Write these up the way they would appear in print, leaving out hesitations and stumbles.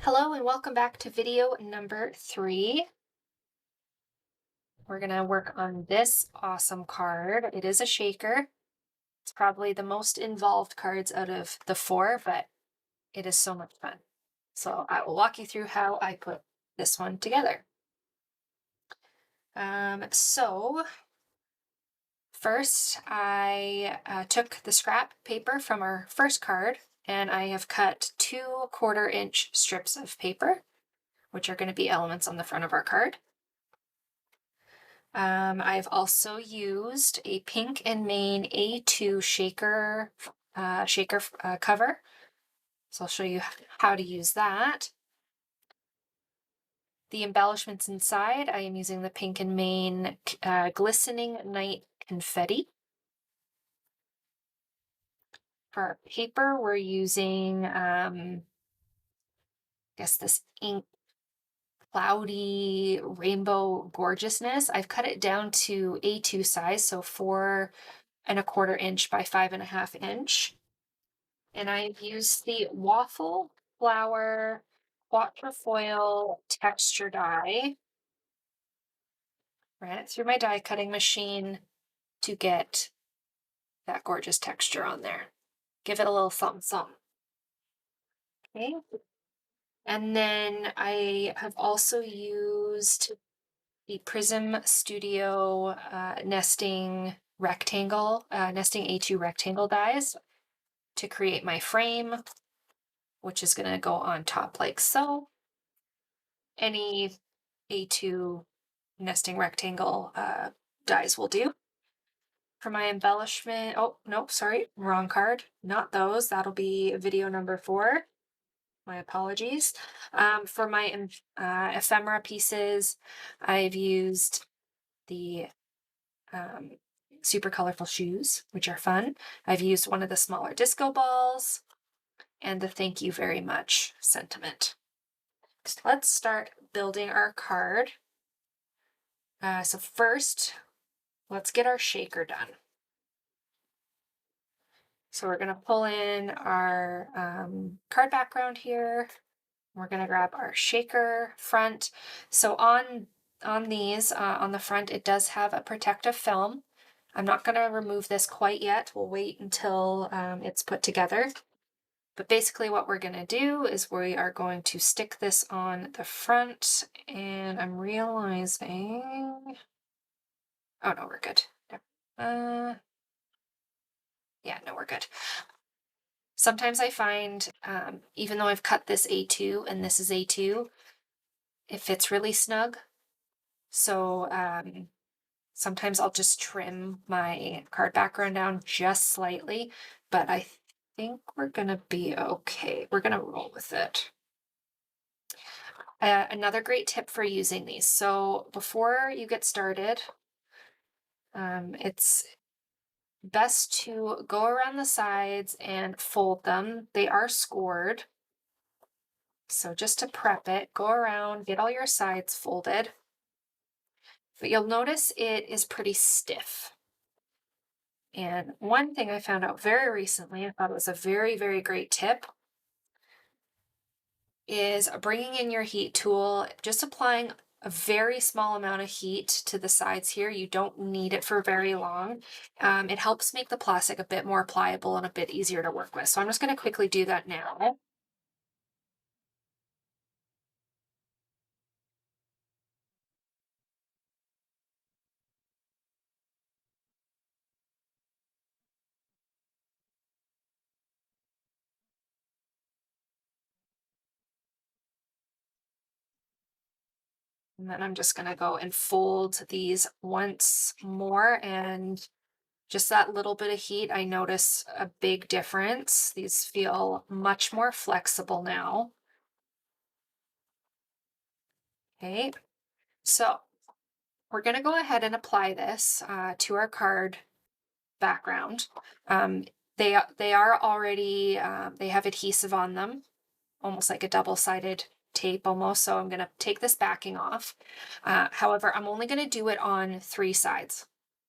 Hello and welcome back to video number 3. We're going to work on this awesome card. It is a shaker. It's probably the most involved cards out of the 4, but it is so much fun. So I will walk you through how I put this one together. So first I took the scrap paper from our first card and I have cut 2 1/4-inch strips of paper, which are going to be elements on the front of our card. I've also used a Pink and Main A2 shaker cover. So I'll show you how to use that. The embellishments inside, I am using the Pink and Main Glistening Night Confetti. For our paper, we're using, I guess this ink cloudy rainbow gorgeousness. I've cut it down to A2 size, so 4 1/4 inch by 5.5 inch. And I've used the waffle flower quatrefoil texture die. Ran it through my die cutting machine to get that gorgeous texture on there. Give it a little something something. Okay. And then I have also used the Prism Studio nesting A2 rectangle dies to create my frame, which is going to go on top like so. Any A2 nesting rectangle dies will do. For my embellishment, oh, nope, sorry, wrong card. Not those. That'll be video number 4. My apologies. For my ephemera pieces, I've used the super colorful shoes, which are fun. I've used one of the smaller disco balls and the thank you very much sentiment. So let's start building our card. So first, let's get our shaker done. So we're going to pull in our card background here. We're going to grab our shaker front. So on these, on the front, it does have a protective film. I'm not going to remove this quite yet. We'll wait until it's put together. But basically what we're going to do is we are going to stick this on the front, and I'm realizing, oh no, we're good. Yeah, no, we're good. Sometimes I find, even though I've cut this A2 and this is A2, it fits really snug. So sometimes I'll just trim my card background down just slightly, but I think we're gonna be okay. We're gonna roll with it. Another great tip for using these. So before you get started, it's best to go around the sides and fold them. They are scored. So just to prep it, go around, get all your sides folded. But you'll notice it is pretty stiff. And one thing I found out very recently, I thought it was a very, very great tip, is bringing in your heat tool, just applying a very small amount of heat to the sides here. You don't need it for very long. It helps make the plastic a bit more pliable and a bit easier to work with. So I'm just going to quickly do that now. And then I'm just going to go and fold these once more, and just that little bit of heat, I notice a big difference. These feel much more flexible now. Okay, so we're going to go ahead and apply this to our card background. They are already, they have adhesive on them, almost like a double-sided tape almost. So I'm going to take this backing off. However, I'm only going to do it on 3 sides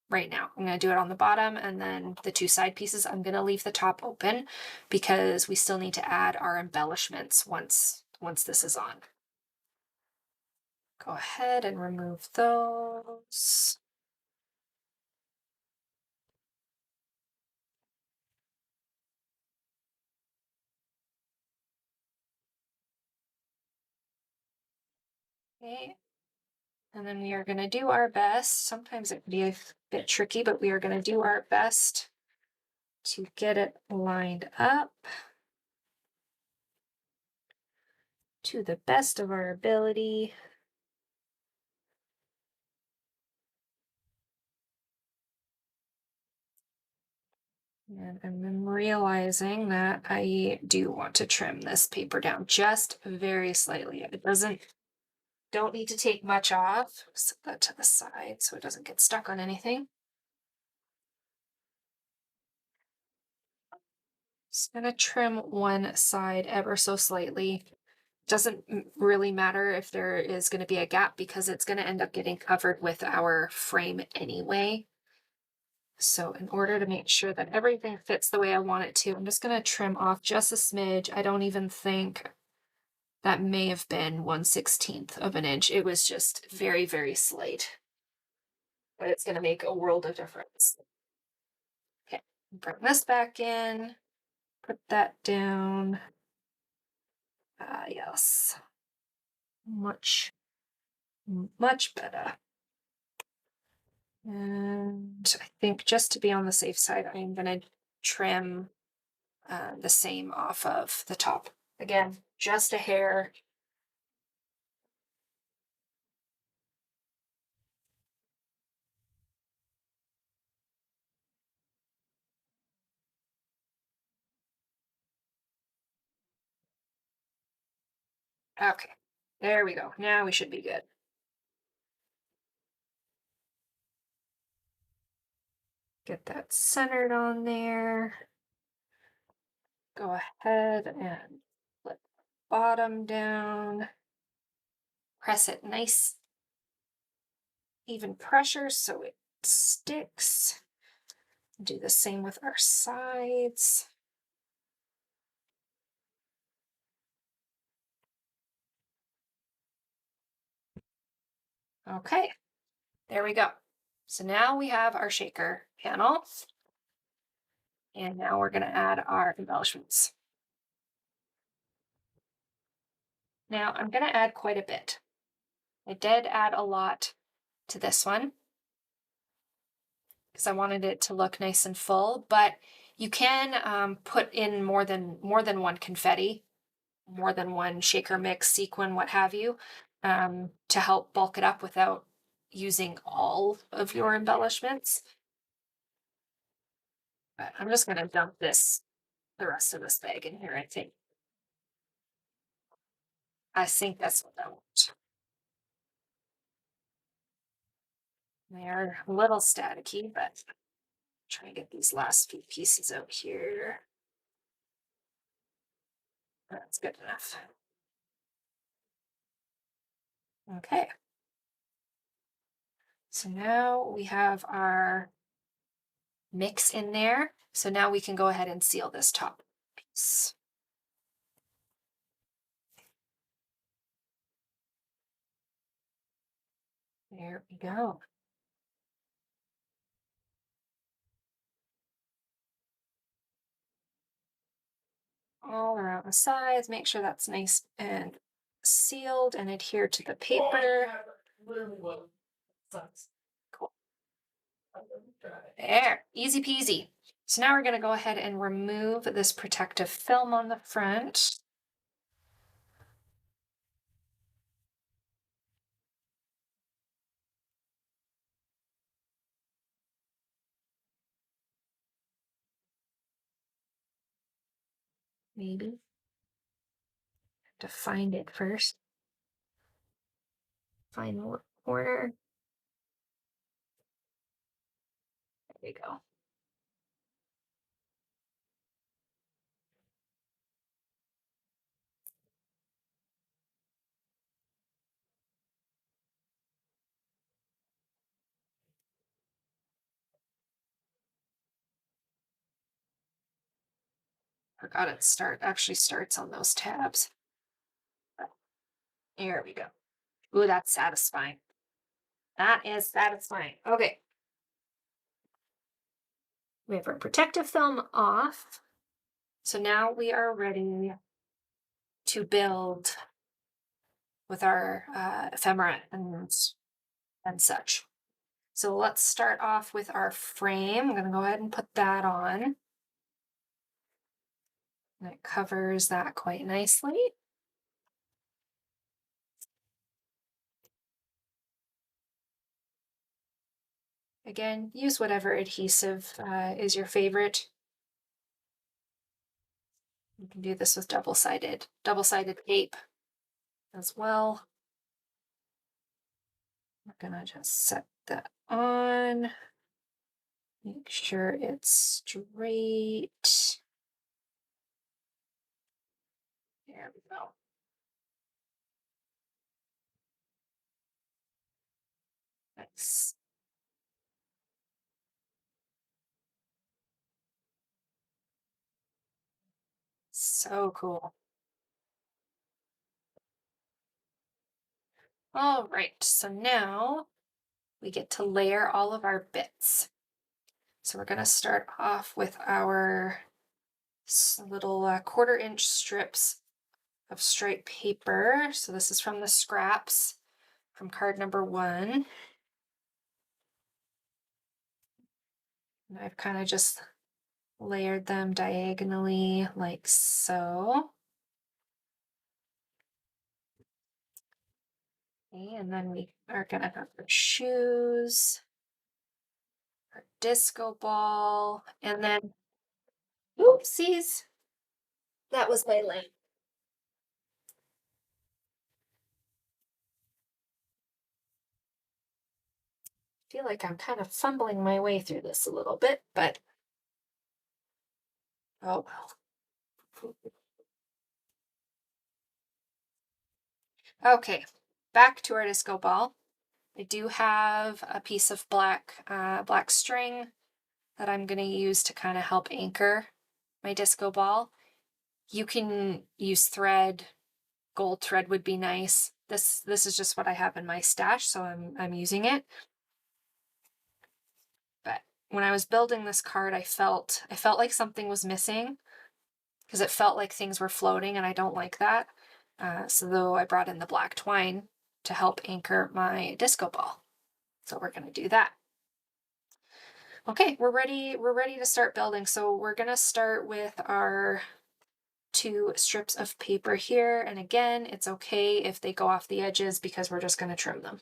right now. I'm going to do it on the bottom, and then the 2 side pieces, I'm going to leave the top open because we still need to add our embellishments once once this is on. Go ahead and remove those. Okay. And then we are going to do our best. Sometimes it can be a bit tricky, but we are going to do our best to get it lined up to the best of our ability. And I'm realizing that I do want to trim this paper down just very slightly. It don't need to take much off. Set that to the side so it doesn't get stuck on anything. Just gonna trim one side ever so slightly. Doesn't really matter if there is going to be a gap because it's going to end up getting covered with our frame anyway. So in order to make sure that everything fits the way I want it to, I'm just going to trim off just a smidge. I don't even think that may have been 1/16 of an inch. It was just very, very slight. But it's going to make a world of difference. Okay, bring this back in, put that down. Yes, much, much better. And I think just to be on the safe side, I'm going to trim the same off of the top. Again, just a hair. Okay, there we go. Now we should be good. Get that centered on there. Go ahead and flip the bottom down. Press it nice, even pressure so it sticks. Do the same with our sides. Okay, there we go. So now we have our shaker panel. And now we're going to add our embellishments. Now I'm going to add quite a bit. I did add a lot to this one because I wanted it to look nice and full, but you can put in more than one confetti, more than one shaker mix, sequin, what have you, to help bulk it up without using all of your embellishments. But I'm just going to dump the rest of this bag in here, I think. I think that's what I want. They are a little staticky, but try to get these last few pieces out here. That's good enough. Okay. So now we have our mix in there. So now we can go ahead and seal this top piece. There we go. All around the sides, make sure that's nice and sealed and adhere to the paper. Cool. There, easy peasy. So now we're going to go ahead and remove this protective film on the front. Maybe. To find it first. Find the corner. There you go. Forgot it actually starts on those tabs. There we go. Ooh, that's satisfying. That is satisfying. Okay. We have our protective film off. So now we are ready to build with our ephemera and such. So let's start off with our frame. I'm going to go ahead and put that on. And it covers that quite nicely. Again, use whatever adhesive is your favorite. You can do this with double-sided tape as well. We're gonna just set that on. Make sure it's straight. There we go. Nice. So cool. All right, so now we get to layer all of our bits. So we're gonna start off with our little 1/4-inch strips of striped paper. So this is from the scraps from card number 1. And I've kind of just layered them diagonally like so. Okay, and then we are gonna have our shoes, our disco ball, and then, oopsies, that was my lamp. I feel like I'm kind of fumbling my way through this a little bit, but oh well. Okay, back to our disco ball. I do have a piece of black string that I'm going to use to kind of help anchor my disco ball. You can use thread. Gold thread would be nice. This is just what I have in my stash, so I'm using it. But when I was building this card, I felt like something was missing because it felt like things were floating, and I don't like that. So I brought in the black twine to help anchor my disco ball. So we're going to do that. Okay, we're ready to start building. So we're going to start with our 2 strips of paper here. And again, it's okay if they go off the edges because we're just going to trim them.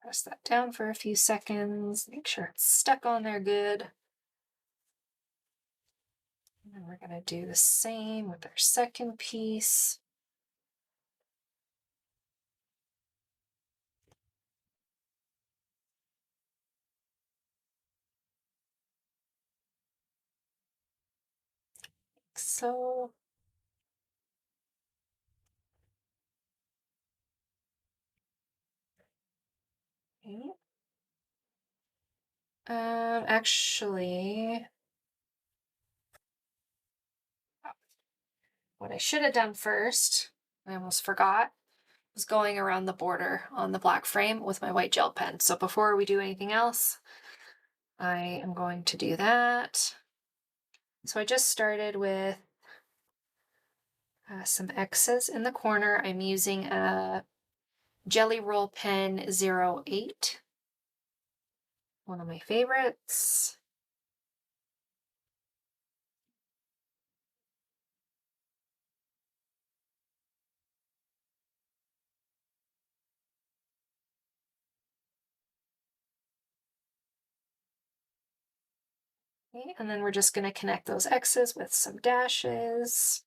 Press that down for a few seconds, make sure it's stuck on there good. And then we're going to do the same with our second piece. Like so. Okay. Actually, what I should have done first, I almost forgot, was going around the border on the black frame with my white gel pen. So before we do anything else, I am going to do that. So I just started with some X's in the corner. I'm using a Jelly Roll Pen 08, one of my favorites. Okay, and then we're just going to connect those X's with some dashes.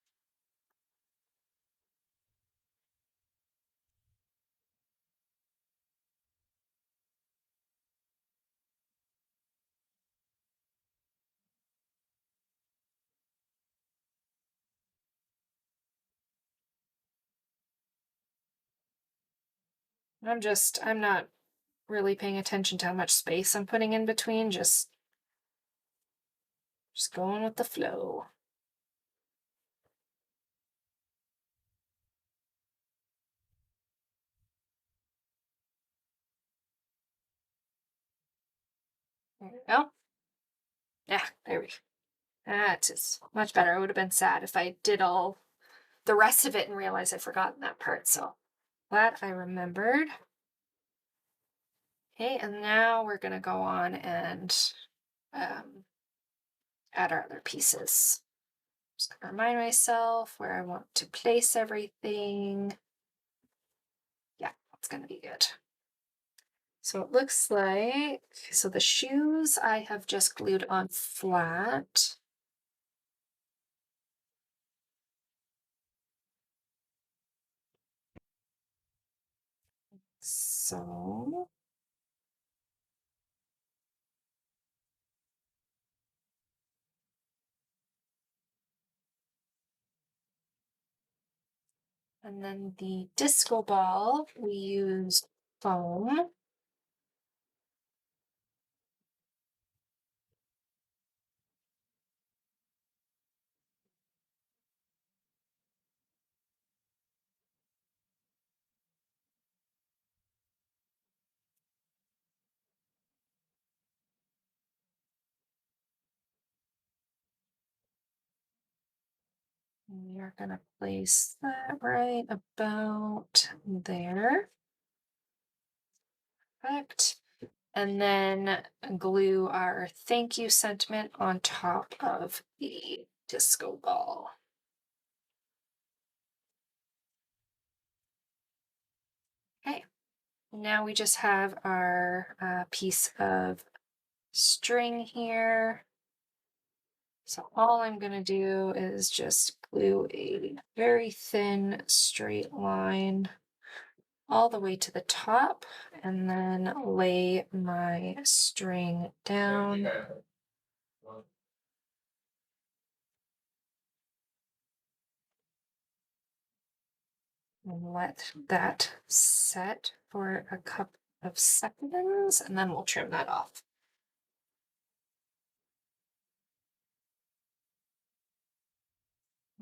I'm not really paying attention to how much space I'm putting in between, just going with the flow. There we go. Yeah, there we go. That is much better. It would have been sad if I did all the rest of it and realized I'd forgotten that part. So glad I remembered. Okay, and now we're gonna go on and um, add our other pieces. Just gonna remind myself where I want to place everything. Yeah, that's gonna be good. So it looks like, so the shoes I have just glued on flat. So, and then the disco ball, we used foam. And we are gonna place that right about there. Perfect. And then glue our thank you sentiment on top of the disco ball. Okay, now we just have our piece of string here. So all I'm going to do is just glue a very thin straight line all the way to the top and then lay my string down. And let that set for a couple of seconds and then we'll trim that off.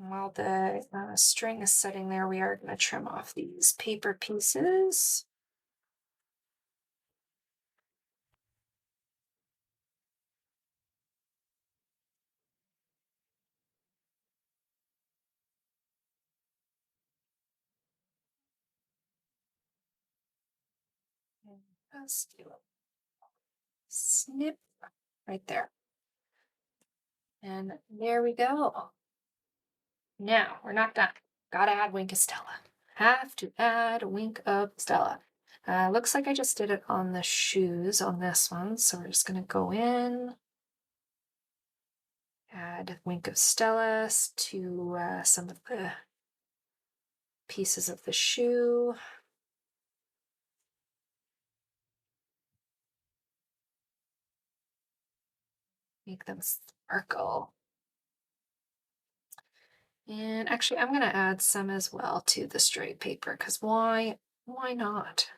While the string is setting there, we are going to trim off these paper pieces. And just do a snip right there. And there we go. Now, we're not done. Gotta add Wink of Stella. Have to add a Wink of Stella. Looks like I just did it on the shoes on this one, so we're just gonna go in, add Wink of Stella to some of the pieces of the shoe. Make them sparkle. And actually, I'm gonna add some as well to the straight paper, because why not?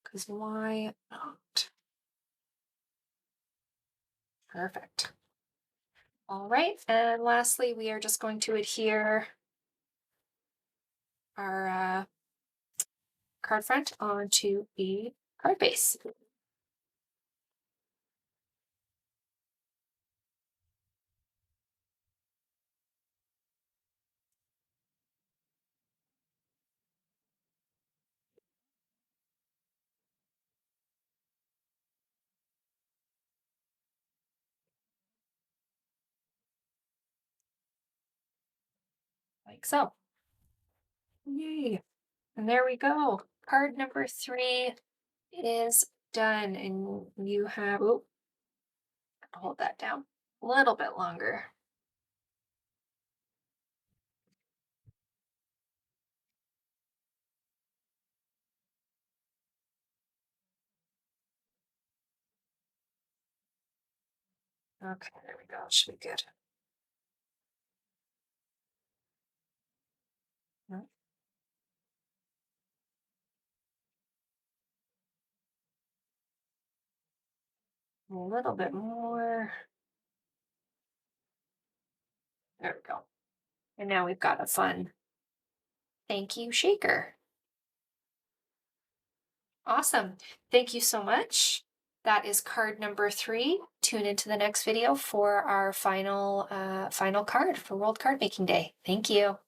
Because why not? Perfect. All right, and lastly, we are just going to adhere our card front onto the card base. Like so. Yay. And there we go. Card number 3 is done, and you have, oh, hold that down a little bit longer. Okay, there we go. Should be good. A little bit more. There we go. And now we've got a fun thank you shaker. Awesome. Thank you so much. That is card number 3. Tune into the next video for our final card for World Card Making Day. Thank you.